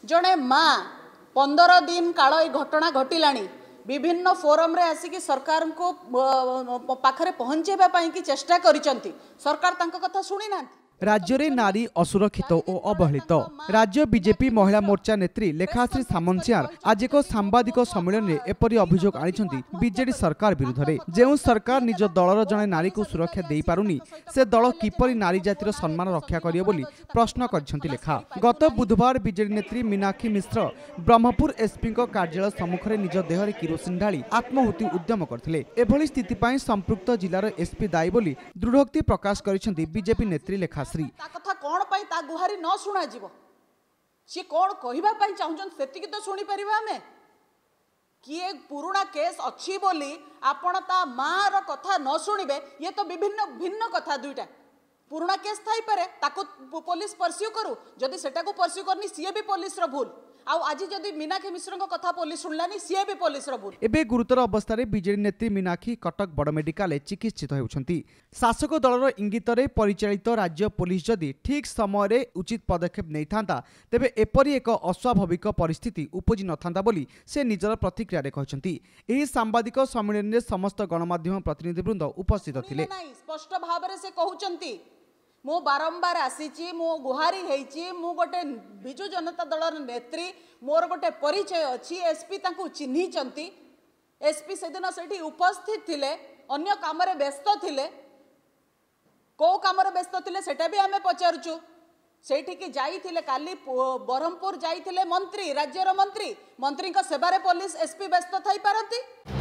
जड़े माँ 15 दिन काल ये घटना घटिलानी विभिन्न फोरम रे आसिकी सरकार को पाखरे पहुँचेबा की चेष्टा करिसंती। सरकार तांको कथा सुनी ना। राज्य रे नारी असुरक्षित और अवहेलित। राज्य बीजेपी महिला मोर्चा नेत्री लेखाश्री सामंतसियार आज एक सांबादिक सम्मेलन में एपरी अभियोग आनिछंती बीजेडी सरकार विरुद्ध रे। जेउ सरकार निज दलर जने नारी को सुरक्षा देई पारुनी से दल किपरि नारी जातिर सम्मान रक्षा करियो बोली प्रश्न करछंती लेखा। गत बुधवार बीजेडी नेत्री मीनाक्षी मिश्र ब्रह्मपुर एसपी कार्यालय सम्मुख निज देहरे किरोसिन ढाली आत्महुति उद्यम करथिले। एभली स्थिति पई संपृक्त जिलार एसपी दायी बोली दृढ़ोक्ति प्रकाश करिछंती बीजेपी नेत्री लेखा। कथा कौन पाई ता गुहारी न सुना जीवो सी कौन कहिबा पाई चाहुचन सेति की तो सुनी परिबा हमें कि एक पुराना केस अच्छी बोली आपण ता माँ रो कथा न सुनिबे ये तो विभिन्न भिन्न कथा दुईटा पुराना केस थाई पारे ताको पुलिस परस्यू करू जदि सेटा को परस्यू करनी सीए भी पुलिस रो भूल आउ आज जदि मीनाक्षी मिश्र को कथा पुलिस सुनलानी सीए भी पुलिस रो भूल। एबे गुरुतर अवस्था रे बीजेडी नेत्री मीनाक्षी कटक बड़ मेडिकल चिकित्सित होउछंती। शासक दलर इंगित रे परिचालित राज्य पुलिस जदि ठीक समय रे उचित पदक्षेप नै थांता तेबे एपरी एक अस्वाभाविक परिस्थिति उपजि न थांता बोली से निजर प्रतिक्रिया रे कहछंती। एही सांबादिक सम्मेलन रे समस्त गणमाध्यम प्रतिनिधि वृंद उपस्थित थिले। स्पष्ट भाव रे से कहउचंती मु बारंबार आसीची मु गुहारी हेची मु गोटे बिजु जनता दलर नेत्री मोर गोटे परिचय अछि। एसपी तांकु चिन्हिचंती। एसपी सेदिन सेठी उपस्थित थिले अन्य काम रे व्यस्त थिले को काम रे व्यस्त थिले सेटा भी हमें पचारुचु। सेठी की जाइथिले काली बरहमपुर जाइथिले मंत्री राज्यर मंत्री मंत्री को सेवा रे पुलिस एसपी व्यस्त थाई पारंती।